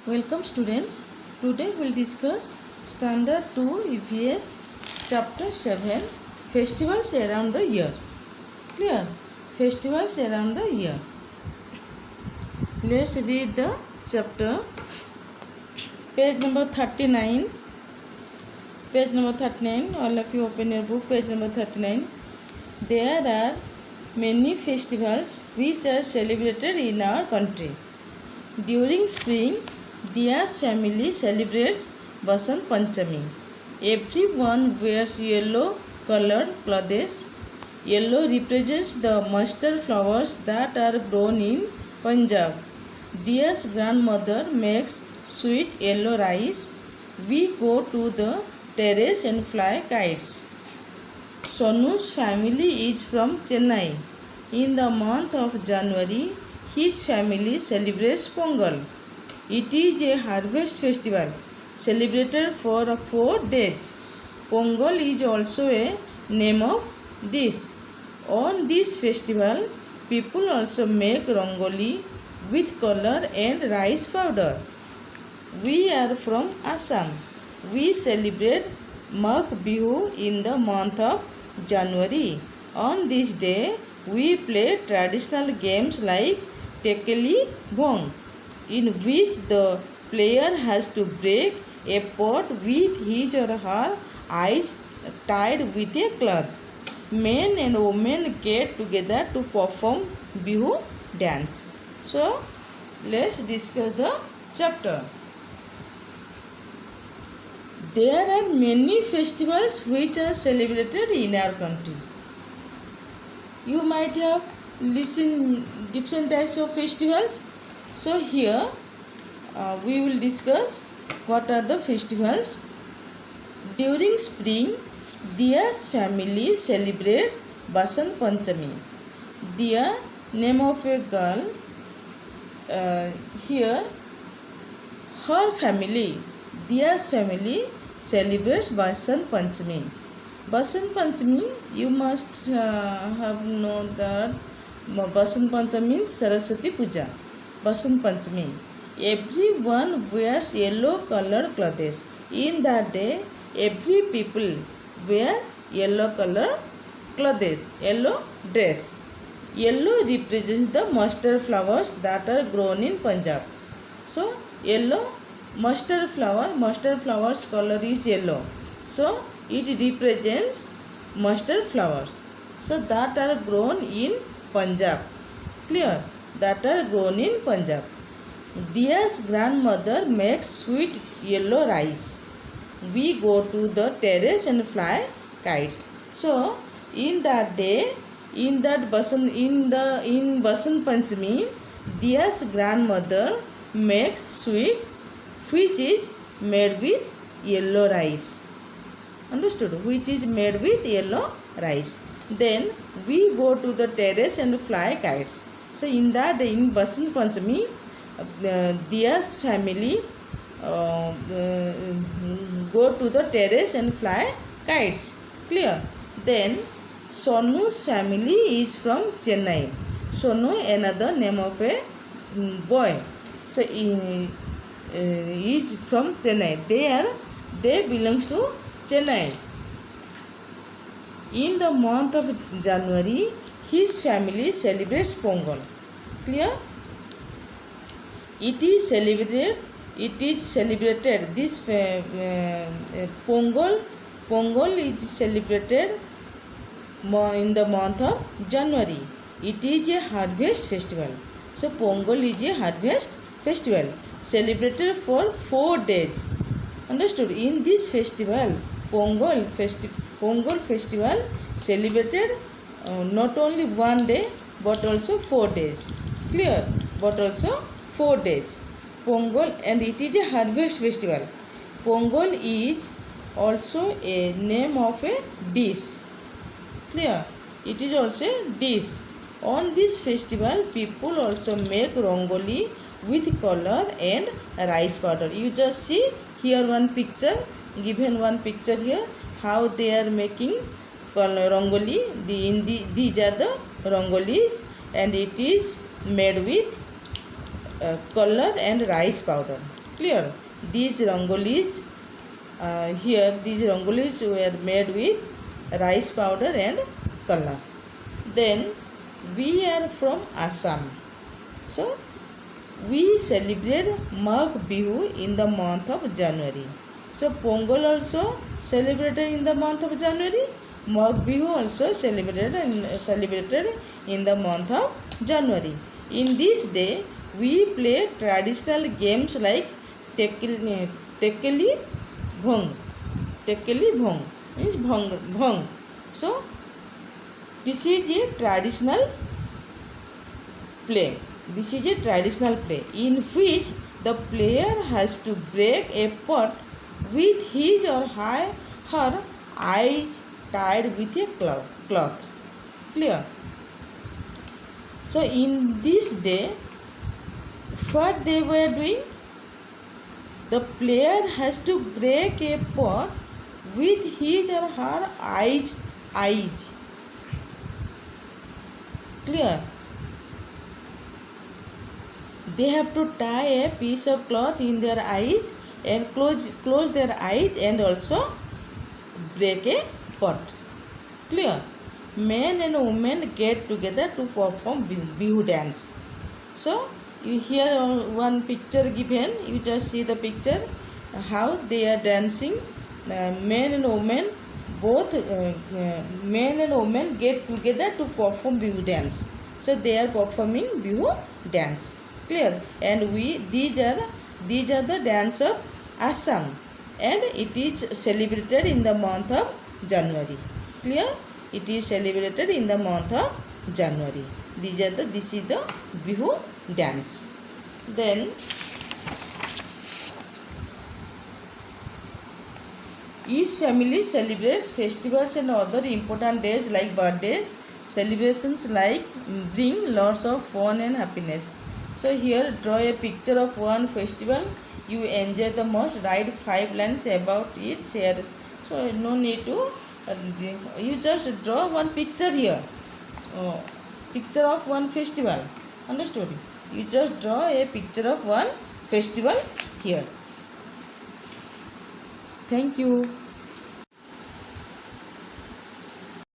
Welcome students. Today we will discuss Standard 2 EVS Chapter 7 Festivals around the year. Clear? Festivals around the year. Let's read the chapter. Page number 39. Page number 39. All of you open your book. Page number 39. There are many festivals which are celebrated in our country. During spring, Diya's family celebrates Basant Panchami. Everyone wears yellow colored clothes. Yellow represents the mustard flowers that are grown in Punjab. Diya's grandmother makes sweet yellow rice. We go to the terrace and fly kites. Sonu's family is from Chennai. In the month of January, his family celebrates Pongal. It is a harvest festival celebrated for 4 days. Pongal is also a name of dish. On this festival, people also make rangoli with color and rice powder. We are from Assam. We celebrate Magh Bihu in the month of January. On this day, we play traditional games like Tekeli Bhong, in which the player has to break a pot with his or her eyes tied with a cloth. Men and women get together to perform Bihu dance. So, let's discuss the chapter. There are many festivals which are celebrated in our country. You might have listened different types of festivals. So here we will discuss what are the festivals. During spring, Diya's family celebrates Basant Panchami. Diya, name of a girl. Here, her family, Diya's family celebrates Basant Panchami. Basant Panchami, you must have known that Basant Panchami means Saraswati Puja. Basant Panchami. Everyone wears yellow colored clothes. In that day, every people wear yellow colored clothes, yellow dress. Yellow represents the mustard flowers that are grown in Punjab. So, yellow mustard flowers color is yellow. So, it represents mustard flowers. So, that are grown in Punjab. Clear? That are grown in Punjab. Diya's grandmother makes sweet yellow rice. We go to the terrace and fly kites. So, in that day, in Basant Panchami, Diya's grandmother makes sweet which is made with yellow rice. Understood? Which is made with yellow rice. Then we go to the terrace and fly kites. So in Basant Panchami, Diya's family go to the terrace and fly kites. Clear? Then Sonu's family is from Chennai. Sonu, another name of a boy. So is from Chennai. They belongs to Chennai. In the month of January, his family celebrates Pongal. Clear? It is celebrated. This Pongal is celebrated in the month of January. It is a harvest festival. So Pongal is a harvest festival celebrated for 4 days. Understood? In this festival, Pongal festival celebrated not only 1 day but also 4 days. Clear? But also 4 days. Pongal, and it is a harvest festival. Pongal is also a name of a dish. Clear? It is also a dish. On this festival, people also make rangoli with color and rice powder. You just see here one picture, given one picture here, how they are making rangoli. These are the rangolis, and it is made with color and rice powder. Clear? These rangolis here, these rangolis were made with rice powder and color. Then we are from Assam, so we celebrate Magh Bihu in the month of January. So Pongal also celebrated in the month of January. Magh Bihu also celebrated in the month of January. In this day, we play traditional games like Tekeli Bhong. Tekeli Bhong means Bhong. So this is a traditional play. This is a traditional play in which the player has to break a pot with his or her eyes tied with a cloth. Clear? So in this day, what they were doing? The player has to break a pot with his or her eyes. Clear? They have to tie a piece of cloth in their eyes and close their eyes and also break a pot. Clear? Men and women get together to perform Bihu dance. So you hear one picture given, you just see the picture how they are dancing. Men and women, both men and women get together to perform Bihu dance. So they are performing Bihu dance. Clear? And these are the dance of Assam, and it is celebrated in the month of January. Clear? It is celebrated in the month of January. This is the Bihu dance. Then each family celebrates festivals and other important days like birthdays. Celebrations like bring lots of fun and happiness. So here draw a picture of one festival you enjoy the most. Write 5 lines about it. Share. So no need to you just draw one picture here. So picture of one festival. Understood? You just draw a picture of one festival here. Thank you.